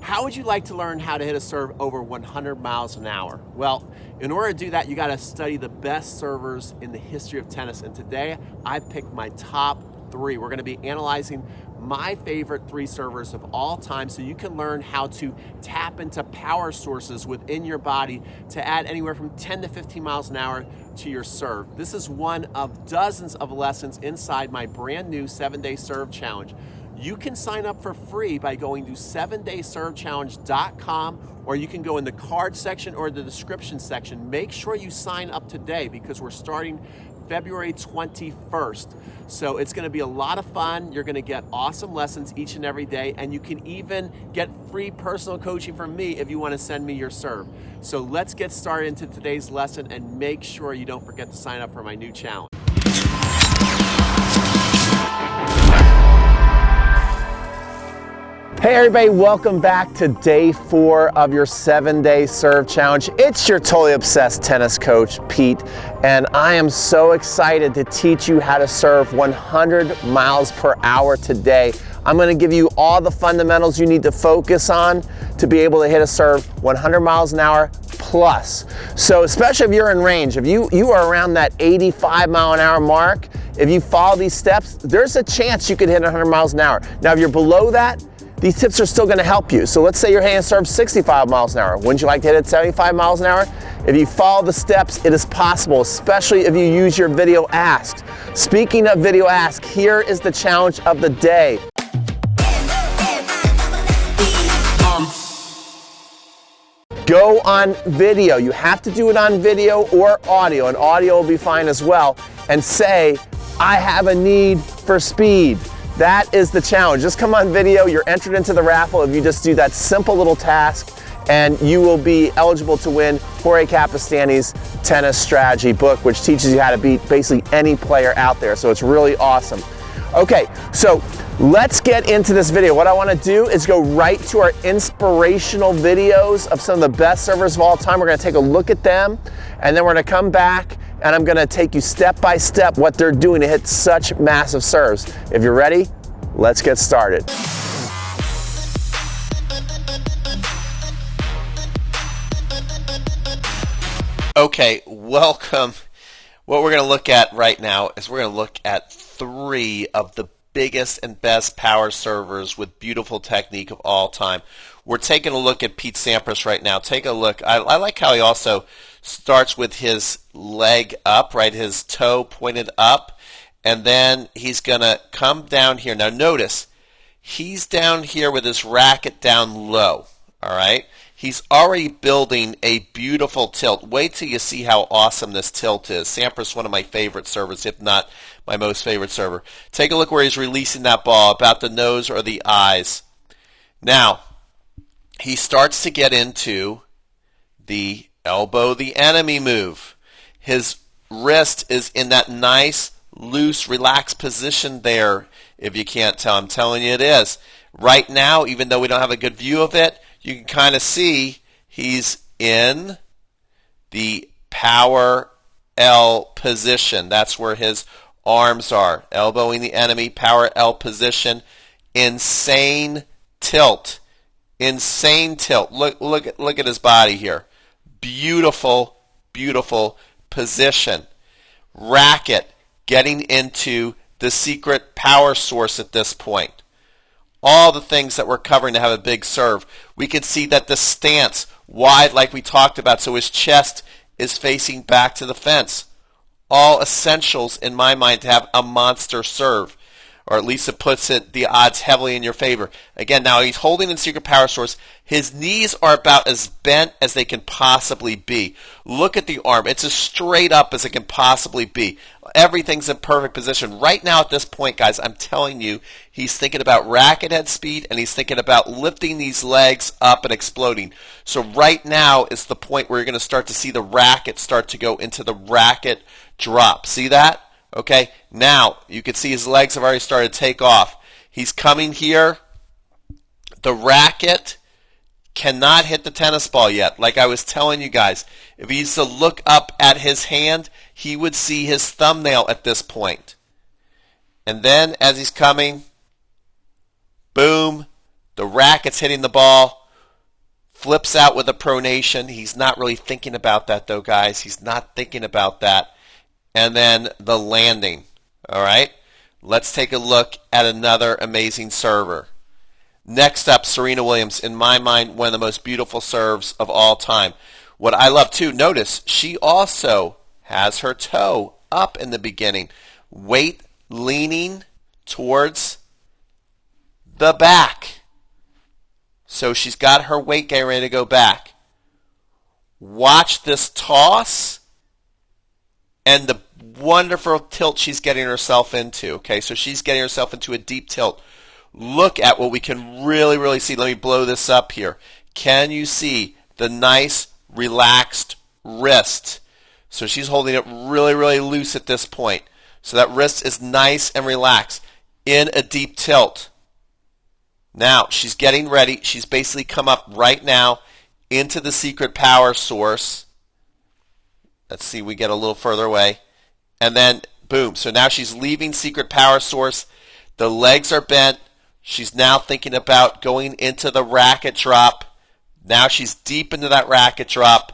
How would you like to learn how to hit a serve over 100 miles an hour? Well, in order to do that, you got to study the best servers in the history of tennis. And today, I picked my top 3. We're going to be analyzing my favorite 3 servers of all time so you can learn how to tap into power sources within your body to add anywhere from 10 to 15 miles an hour to your serve. This is one of dozens of lessons inside my brand new 7-day serve challenge. You can sign up for free by going to 7dayservechallenge.com, or you can go in the card section or the description section. Make sure you sign up today because we're starting February 21st. So it's going to be a lot of fun. You're going to get awesome lessons each and every day, and you can even get free personal coaching from me if you want to send me your serve. So let's get started into today's lesson, and make sure you don't forget to sign up for my new challenge. Hey everybody, welcome back to day 4 of your 7-day serve challenge. It's your totally obsessed tennis coach, Pete, and I am so excited to teach you how to serve 100 miles per hour today. I'm going to give you all the fundamentals you need to focus on to be able to hit a serve 100 miles an hour plus. So especially if you're in range, if you are around that 85 mile an hour mark, if you follow these steps, there's a chance you could hit 100 miles an hour. Now if you're below that, these tips are still going to help you. So let's say you're hitting a serve 65 miles an hour. Wouldn't you like to hit it 75 miles an hour? If you follow the steps, it is possible, especially if you use your video ask. Speaking of video ask, here is the challenge of the day. Go on video. You have to do it on video or audio, and audio will be fine as well, and say, I have a need for speed. That is the challenge. Just come on video. You're entered into the raffle if you just do that simple little task, and you will be eligible to win Jorge Capestani's tennis strategy book, which teaches you how to beat basically any player out there. So it's really awesome. Okay, so let's get into this video. What I want to do is go right to our inspirational videos of some of the best servers of all time. We're going to take a look at them, and then we're going to come back and I'm going to take you step by step what they're doing to hit such massive serves. If you're ready, let's get started. Okay, welcome. What we're going to look at right now is we're going to look at 3 of the biggest and best power servers with beautiful technique of all time. We're taking a look at Pete Sampras right now. Take a look. I like how he also starts with his leg up, right? His toe pointed up, and then he's going to come down here. Now notice, he's down here with his racket down low, all right? He's already building a beautiful tilt. Wait till you see how awesome this tilt is. Sampras, one of my favorite servers, if not my most favorite server. Take a look where he's releasing that ball, about the nose or the eyes. Now, he starts to get into the elbow the enemy move. His wrist is in that nice, loose, relaxed position there, if you can't tell. I'm telling you it is. Right now, even though we don't have a good view of it, you can kind of see he's in the power L position. That's where his arms are. Elbowing the enemy, power L position. Insane tilt. Insane tilt. Look at his body here. Beautiful, beautiful position. Racket getting into the secret power source at this point. All the things that we're covering to have a big serve. We can see that the stance wide like we talked about, so his chest is facing back to the fence. All essentials in my mind to have a monster serve, or at least it puts the odds heavily in your favor. Again, now he's holding in secret power source. His knees are about as bent as they can possibly be. Look at the arm. It's as straight up as it can possibly be. Everything's in perfect position. Right now at this point, guys, I'm telling you, he's thinking about racket head speed, and he's thinking about lifting these legs up and exploding. So right now is the point where you're going to start to see the racket start to go into the racket drop. See that? Okay, now you can see his legs have already started to take off. He's coming here. The racket cannot hit the tennis ball yet. Like I was telling you guys, if he used to look up at his hand, he would see his thumbnail at this point. And then as he's coming, boom, the racket's hitting the ball. flips out with a pronation. He's not really thinking about that though, guys. He's not thinking about that. And then the landing. All right, let's take a look at another amazing server. Next up, Serena Williams. In my mind, one of the most beautiful serves of all time. What I love too, notice she also has her toe up in the beginning. Weight leaning towards the back. So she's got her weight getting ready to go back. Watch this toss and the wonderful tilt she's getting herself into. Okay, so she's getting herself into a deep tilt. Look at what we can really see. Let me blow this up here. Can you see the nice relaxed wrist? So she's holding it really loose at this point. So that wrist is nice and relaxed in a deep tilt. Now she's getting ready. She's basically come up right now into the secret power source. Let's see, we get a little further away. And then boom. So now she's leaving secret power source. The legs are bent. She's now thinking about going into the racket drop. Now she's deep into that racket drop.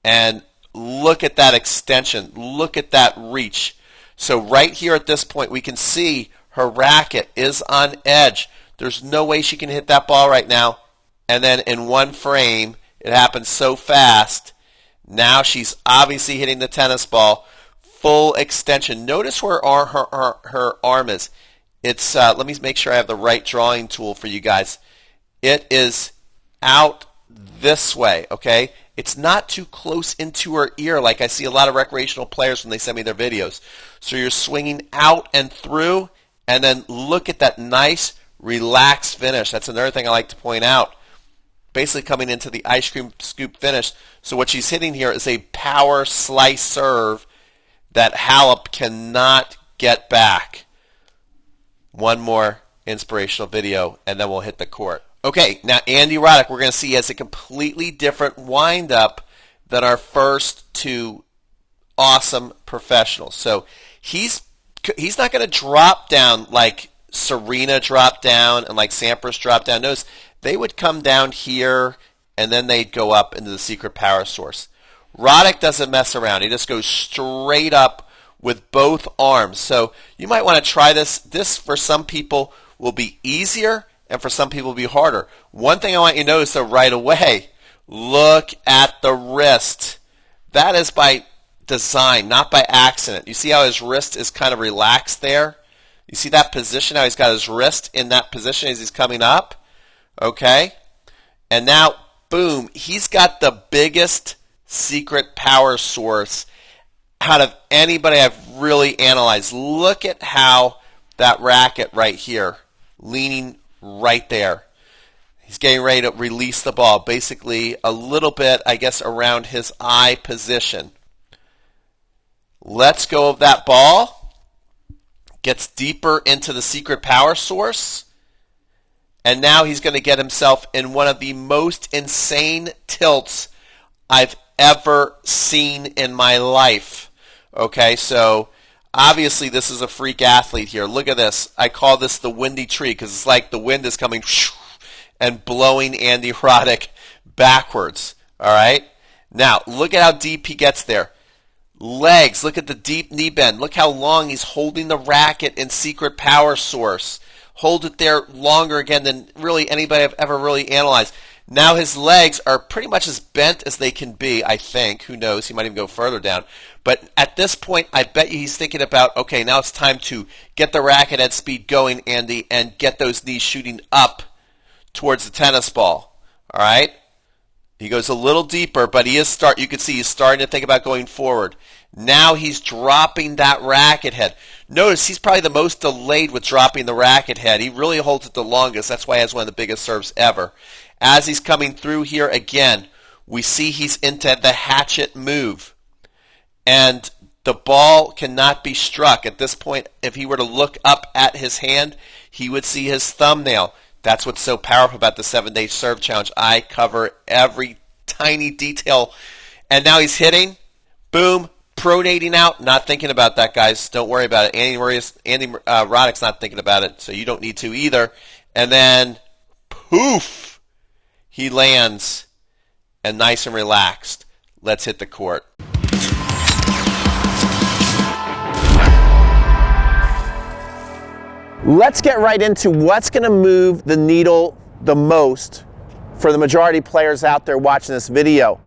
And look at that extension. Look at that reach. So right here at this point, we can see her racket is on edge. There's no way she can hit that ball right now. And then in one frame, it happens so fast. Now she's obviously hitting the tennis ball. Full extension. Notice where her arm is. It's let me make sure I have the right drawing tool for you guys. It is out this way, okay? It's not too close into her ear like I see a lot of recreational players when they send me their videos. So you're swinging out and through, and then look at that nice relaxed finish. That's another thing I like to point out. Basically coming into the ice cream scoop finish. So what she's hitting here is a power slice serve that Halep cannot get back. One more inspirational video, and then we'll hit the court. Okay, now Andy Roddick, we're going to see, has a completely different wind-up than our first two awesome professionals. So he's not going to drop down like Serena dropped down and like Sampras dropped down. Notice they would come down here, and then they'd go up into the secret power source. Roddick doesn't mess around. He just goes straight up with both arms. So you might want to try this. This, for some people, will be easier, and for some people, will be harder. One thing I want you to notice, though, right away, look at the wrist. That is by design, not by accident. You see how his wrist is kind of relaxed there? You see that position, how he's got his wrist in that position as he's coming up? Okay? And now, boom, he's got the biggest secret power source out of anybody I've really analyzed. Look at how that racket right here, leaning right there. He's getting ready to release the ball, basically a little bit, I guess, around his eye position. Let's go of that ball. Gets deeper into the secret power source. And now he's going to get himself in one of the most insane tilts I've ever seen in my life. Okay, so obviously this is a freak athlete here. Look at this. I call this the windy tree because it's like the wind is coming and blowing Andy Roddick backwards. All right? Now, look at how deep he gets there. Legs, look at the deep knee bend. Look how long he's holding the racket in secret power source. Hold it there longer again than really anybody I've ever really analyzed. Now his legs are pretty much as bent as they can be, I think. Who knows? He might even go further down. But at this point, I bet you he's thinking about, okay, now it's time to get the racket at speed going, Andy, and get those knees shooting up towards the tennis ball. All right? He goes a little deeper, but you can see he's starting to think about going forward. Now he's dropping that racket head. Notice he's probably the most delayed with dropping the racket head. He really holds it the longest. That's why he has one of the biggest serves ever. As he's coming through here again, we see he's into the hatchet move. And the ball cannot be struck. At this point, if he were to look up at his hand, he would see his thumbnail. That's what's so powerful about the 7-day serve challenge. I cover every tiny detail. And now he's hitting. Boom. Pronating out. Not thinking about that, guys. Don't worry about it. Andy Roddick's not thinking about it, so you don't need to either. And then, poof. He lands, and nice and relaxed. Let's hit the court. Let's get right into what's going to move the needle the most for the majority players out there watching this video.